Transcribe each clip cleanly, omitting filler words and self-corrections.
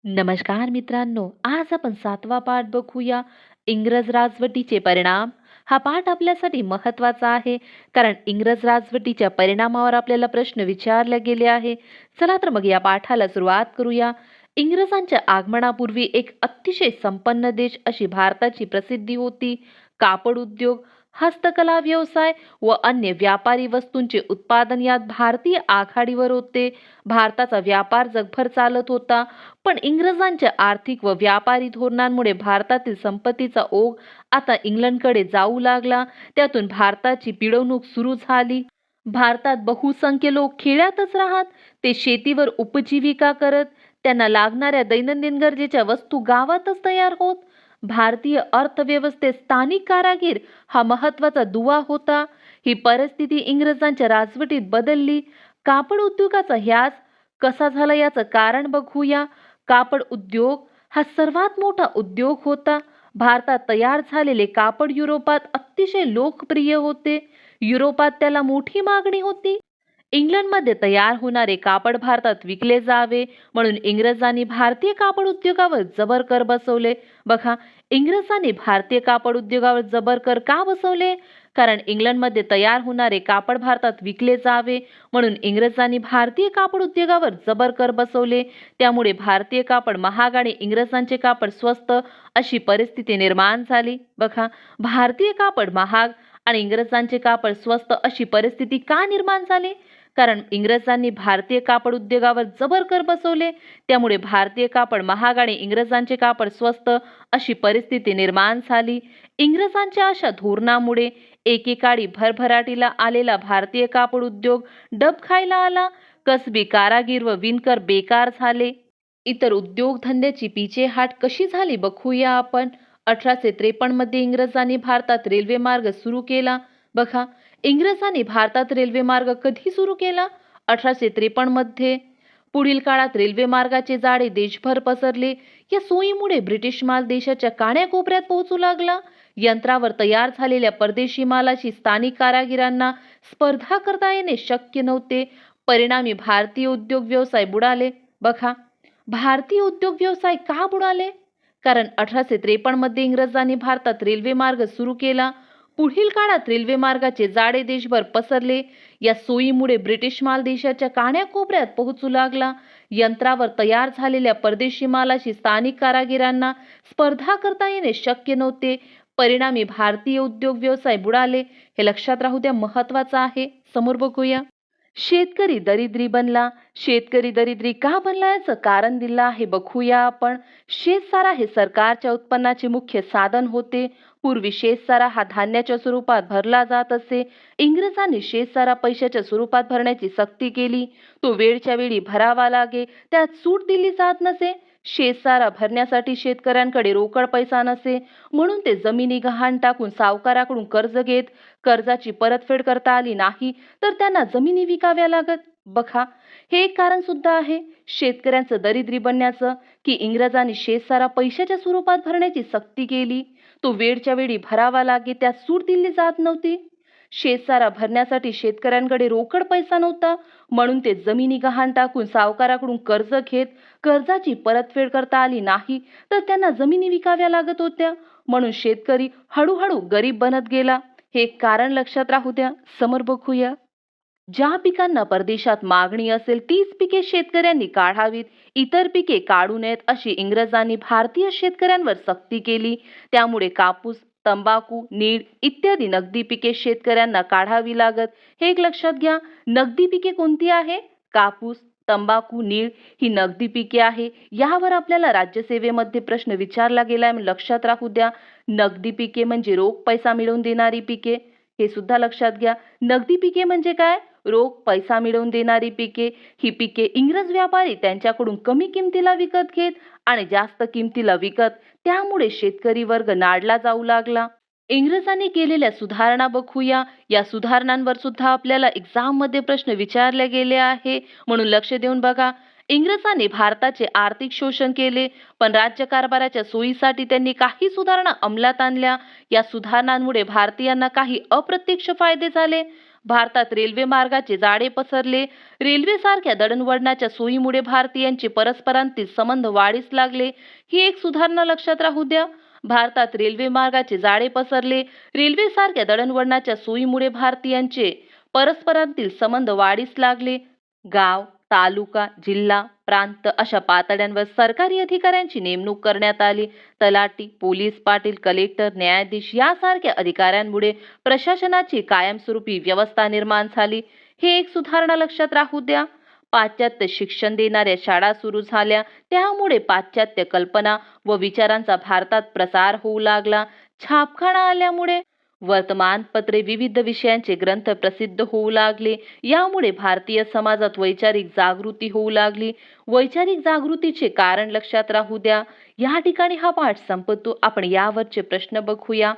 नमस्कार मित्रांनो, आज आपण 7वा पाठ बघूया. इंग्रज राजवटीचे परिणाम. हा पाठ आपल्यासाठी महत्त्वाचा आहे, कारण इंग्रज राजवटीच्या परिणामावर आपल्याला प्रश्न विचारले गेले आहे. चला तर मग या पाठाला सुरुवात करूया. इंग्रजांच्या आगमनापूर्वी एक अतिशय संपन्न देश अशी भारताची प्रसिद्धी होती. कापड उद्योग, हस्तकला व्यवसाय व अन्य व्यापारी वस्तूंचे उत्पादन यात भारतीय आघाडीवर होते. भारताचा व्यापार जगभर चालत होता. पण इंग्रजांच्या आर्थिक व व्यापारी धोरणांमुळे भारतातील संपत्तीचा ओघ आता इंग्लंडकडे जाऊ लागला. त्यातून भारताची पिळवणूक सुरू झाली. भारतात बहुसंख्य लोक खेड्यातच राहत. ते शेतीवर उपजीविका करत. त्यांना लागणाऱ्या दैनंदिन गरजेच्या वस्तू गावातच तयार होत. भारतीय अर्थव्यवस्थेत स्थानिक कारागीर हा महत्वाचा दुवा होता. ही परिस्थिती इंग्रजांच्या राजवटीत बदलली. कापड उद्योगाचा ह्यास कसा झाला याचं कारण बघूया. कापड उद्योग हा सर्वात मोठा उद्योग होता. भारतात तयार झालेले कापड युरोपात अतिशय लोकप्रिय होते. युरोपात त्याला मोठी मागणी होती. इंग्लंडमध्ये तयार होणारे कापड भारतात विकले जावे म्हणून इंग्रजांनी भारतीय कापड उद्योगावर जबर कर बसवले. बघा, इंग्रजांनी भारतीय कापड उद्योगावर जबर कर का बसवले? कारण इंग्लंडमध्ये तयार होणारे कापड भारतात विकले जावे म्हणून इंग्रजांनी भारतीय कापड उद्योगावर जबर कर बसवले. त्यामुळे भारतीय कापड महाग आणि इंग्रजांचे कापड स्वस्त अशी परिस्थिती निर्माण झाली. बघा, भारतीय कापड महाग आणि इंग्रजांचे कापड स्वस्त अशी परिस्थिती का निर्माण झाली? कारण इंग्रजांनी भारतीय कापड उद्योगावर जबर कर बसवले. त्यामुळे भारतीय कापड महाग आणि इंग्रजांचे कापड स्वस्त अशी परिस्थिती निर्माण झाली. इंग्रजांच्या अशा धोरणामुळे एकेकाळी भरभराटीला आलेला भारतीय कापड उद्योग डब खायला आला. कसबी कारागीर व विणकर बेकार झाले. इतर उद्योगधंद्याची पिछेहाट कशी झाली बघूया आपण. 1853 मध्ये इंग्रजांनी भारतात रेल्वे मार्ग सुरू केला. बघा, इंग्रजांनी भारतात रेल्वे मार्ग कधी सुरू केला? 1853 मध्ये. पुढील काळात रेल्वे मार्गाचे जाळे देशभर पसरले. या सोयीमुळे ब्रिटिश माल देशाच्या कानाकोपऱ्यात पोहोचू लागला. यंत्रावर तयार झालेल्या परदेशी मालाशी स्थानिक कारागिरांना स्पर्धा करता येणे शक्य नव्हते. परिणामी भारतीय उद्योग व्यवसाय बुडाले. बघा, भारतीय उद्योग व्यवसाय का बुडाले? कारण 1853 मध्ये इंग्रजांनी भारतात रेल्वे मार्ग सुरू केला. पुढील काळात रेल्वे मार्गाचे जाळे देशभर पसरले. या सोयीमुळे ब्रिटिश माल देशाच्या कानाकोपऱ्यात पोहोचू लागला. यंत्रावर तयार झालेल्या परदेशी मालाशी स्थानिक कारागिरांना स्पर्धा करता येणे शक्य नव्हते. परिणामी भारतीय उद्योग व्यवसाय बुडाले. हे लक्षात राहू द्या, महत्वाचं आहे. समोर बघूया. शेतकरी दरिद्री बनला. शेतकरी दरिद्री का बनला याचं कारण दिलं आहे बघूया आपण. शेतसारा हे सरकारच्या उत्पन्नाचे मुख्य साधन होते. पूर्वी शेतसारा हा धान्याच्या स्वरूपात भरला जात असे. इंग्रजांनी शेतसारा पैशाच्या स्वरूपात भरण्याची सक्ती केली. तो वेळच्या वेळी भरावा लागे, त्यात सूट दिली जात नसे. शेतसारा भरण्यासाठी शेतकऱ्यांकडे रोकड पैसा नसे, म्हणून ते जमिनी गहाण टाकून सावकाराकडून कर्ज घेत. कर्जाची परतफेड करता आली नाही तर त्यांना जमिनी विकाव्या लागत. बघा, हे एक कारण सुद्धा आहे शेतकऱ्यांचं दरिद्री बनण्याचं, की इंग्रजांनी शेतसारा पैशाच्या स्वरूपात भरण्याची सक्ती केली. तो वेळच्या वेळी भरावा लागे, त्यात सूट दिली जात नव्हती. शेतसारा भरण्यासाठी शेतकऱ्यांकडे रोकड पैसा नव्हता, म्हणून ते जमिनी गहाण टाकून सावकाराकडून कर्ज घेत. कर्जाची परतफेड करता आली नाही तर त्यांना जमिनी विकाव्या लागत होत्या, म्हणून शेतकरी हळूहळू गरीब बनत गेला. हे एक कारण लक्षात राहू द्या. समोर बघूया. ज्या पिकांना परदेशात मागणी असेल तीच पिके शेतकऱ्यांनी काढावीत, इतर पिके काढू नयेत अशी इंग्रजांनी भारतीय शेतकऱ्यांवर सक्ती केली. त्यामुळे कापूस, तंबाखू, नीळ इत्यादी नगदी पिके शेतकऱ्यांना काढावी लागत. हे एक लक्षात घ्या. नगदी पिके कोणती आहे? कापूस, तंबाखू, नीळ ही नगदी पिके आहे. यावर आपल्याला राज्यसेवेमध्ये प्रश्न विचारला गेलाय, लक्षात राहू द्या. नगदी पिके म्हणजे रोख पैसा मिळवून देणारी पिके. हे सुद्धा लक्षात घ्या. नगदी पिके म्हणजे काय? रोख पैसा मिळवून देणारी पिके. ही पिके इंग्रज व्यापारी त्यांच्याकडून कमी किमतीला विकत घेत आणि जास्त किमतीला विकत. त्यामुळे शेतकरी वर्ग नाडला जाऊ लागला. इंग्रजांनी केलेल्या सुधारणा बघूया. या सुधारणांवर सुद्धा आपल्याला एक्झाम मध्ये प्रश्न विचारले गेले आहे, म्हणून लक्ष देऊन बघा. इंग्रजांनी भारताचे आर्थिक शोषण केले, पण राज्यकारभाराच्या सोयीसाठी त्यांनी काही सुधारणा अंमलात आणल्या. या सुधारणांमुळे भारतीयांना काही अप्रत्यक्ष फायदे झाले. भारतात रेल्वे मार्गाचे जाळे पसरले. रेल्वेसारख्या दळणवळणाच्या सोयीमुळे भारतीयांचे परस्परांतील संबंध वाढीस लागले. ही एक सुधारणा लक्षात राहू द्या. भारतात रेल्वे मार्गाचे जाळे पसरले. रेल्वेसारख्या दळणवळणाच्या सोयीमुळे भारतीयांचे परस्परांतील संबंध वाढीस लागले. गाव, तालुका, जिल्हा, प्रांत अशा पातळ्यांवर सरकारी अधिकाऱ्यांची नेमणूक करण्यात आली. तलाठी, पोलीस पाटील, कलेक्टर, न्यायाधीश यासारख्या अधिकाऱ्यांमुळे प्रशासनाची कायमस्वरूपी व्यवस्था निर्माण झाली. हे एक सुधारणा लक्षात राहू द्या. पाश्चात्य शिक्षण देणाऱ्या शाळा सुरू झाल्या. त्यामुळे पाश्चात्य कल्पना व विचारांचा भारतात प्रसार होऊ लागला. छापखाना आल्यामुळे वर्तमानपत्रे, विविध विषयांचे ग्रंथ प्रसिद्ध होऊ लागले. यामुळे भारतीय समाजात वैचारिक जागृती होऊ लागली. वैचारिक जागृतीचे कारण लक्षात राहू द्या. या ठिकाणी हा पाठ संपतो. आपण यावरचे प्रश्न बघूया.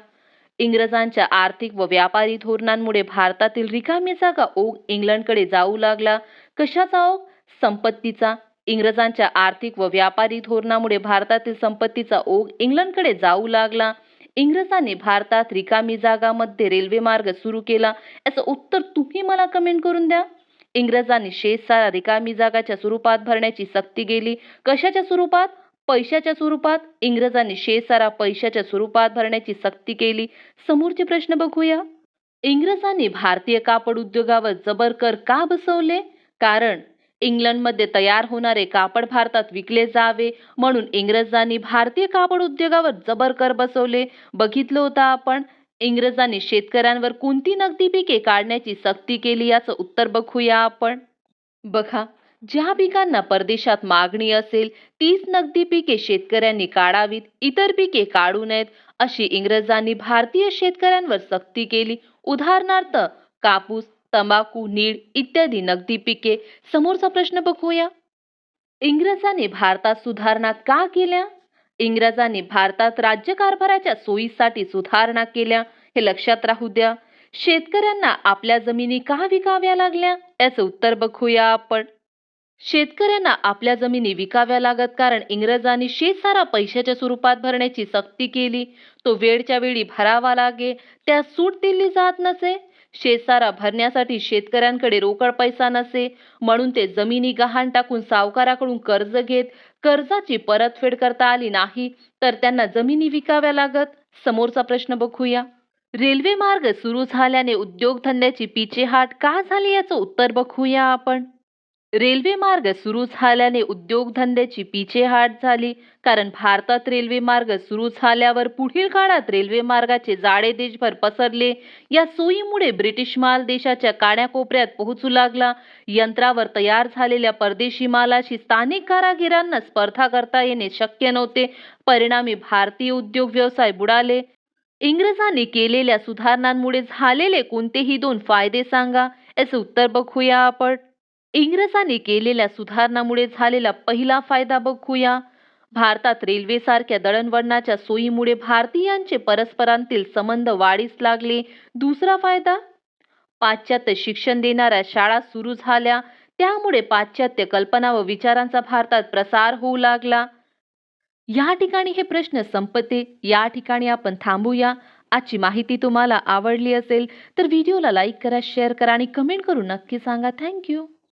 इंग्रजांच्या आर्थिक व व्यापारी धोरणांमुळे भारतातील रिकामी जागा ओघ इंग्लंडकडे जाऊ लागला. कशाचा ओघ? संपत्तीचा. इंग्रजांच्या आर्थिक व व्यापारी धोरणामुळे भारतातील संपत्तीचा ओघ इंग्लंडकडे जाऊ लागला. इंग्रजांनी भारतात रिकामी जागामध्ये रेल्वे मार्ग सुरू केला. याचं उत्तर तुम्ही मला कमेंट करून द्या. इंग्रजांनी शेतसारा रिकामी जागाच्या स्वरूपात भरण्याची सक्ती केली. कशाच्या स्वरूपात? पैशाच्या स्वरूपात. इंग्रजांनी शेतसारा पैशाच्या स्वरूपात भरण्याची सक्ती केली. समोरचे प्रश्न बघूया. इंग्रजांनी भारतीय कापड उद्योगावर जबर कर का बसवले? कारण इंग्लंडमध्ये तयार होणारे कापड भारतात विकले जावे म्हणून इंग्रजांनी भारतीय कापड उद्योगावर जबर कर बसवले. बघितलं होतं आपण. इंग्रजांनी शेतकऱ्यांवर कोणती नगदी पिके काढण्याची सक्ती केली? याचं उत्तर बघूया आपण. बघा, ज्या पिकांना परदेशात मागणी असेल तीच नगदी पिके शेतकऱ्यांनी काढावीत, इतर पिके काढू नयेत अशी इंग्रजांनी भारतीय शेतकऱ्यांवर सक्ती केली. उदाहरणार्थ कापूस, तंबाखू, नीळ इत्यादी नगदी पिके. समोरचा प्रश्न बघूया. इंग्रजांनी भारतात सुधारणा का केल्या? इंग्रजांनी भारतात राज्यकारभाराच्या सोयीसाठी सुधारणा केल्या. हे लक्षात राहू द्या. शेतकऱ्यांना आपल्या जमिनी का विकाव्या लागल्या? याचं उत्तर बघूया आपण. शेतकऱ्यांना आपल्या जमिनी विकाव्या लागत कारण इंग्रजांनी शेतसारा पैशाच्या स्वरूपात भरण्याची सक्ती केली. तो वेळच्या वेळी भरावा लागे, त्यात सूट दिली जात नसे. शेतसारा भरण्यासाठी शेतकऱ्यांकडे रोकड पैसा नसे म्हणून ते जमिनी गहाण टाकून सावकाराकडून कर्ज घेत. कर्जाची परतफेड करता आली नाही तर त्यांना जमिनी विकाव्या लागत. समोरचा प्रश्न बघूया. रेल्वे मार्ग सुरू झाल्याने उद्योगधंद्याची पिछेहाट का झाली? याचं उत्तर बघूया आपण. रेल्वे मार्ग सुरू झाल्याने उद्योगधंद्याची पिछेहाट झाली कारण भारतात रेल्वे मार्ग सुरू झाल्यावर पुढील काळात रेल्वे मार्गाचे जाळे देशभर पसरले. या सोयीमुळे ब्रिटिश माल देशाच्या कानाकोपऱ्यात पोहोचू लागला. यंत्रावर तयार झालेल्या परदेशी मालाशी स्थानिक कारागिरांना स्पर्धा करता येणे शक्य नव्हते. परिणामी भारतीय उद्योग व्यवसाय बुडाले. इंग्रजांनी केलेल्या सुधारणांमुळे झालेले कोणतेही दोन फायदे सांगा? याचं उत्तर बघूया आपण. इंग्रजांनी केलेल्या सुधारणामुळे झालेला पहिला फायदा बघूया. भारतात रेल्वेसारख्या दळणवळणाच्या सोयीमुळे भारतीयांचे परस्परांतील संबंध वाढीस लागले. दुसरा फायदा, पाश्चात्य शिक्षण देणाऱ्या शाळा सुरू झाल्या. त्यामुळे पाश्चात्य कल्पना व विचारांचा भारतात प्रसार होऊ लागला. या ठिकाणी हे प्रश्न संपते. या ठिकाणी आपण थांबूया. आजची माहिती तुम्हाला आवडली असेल तर व्हिडिओला लाईक करा, शेअर करा आणि कमेंट करून नक्की सांगा. थँक्यू.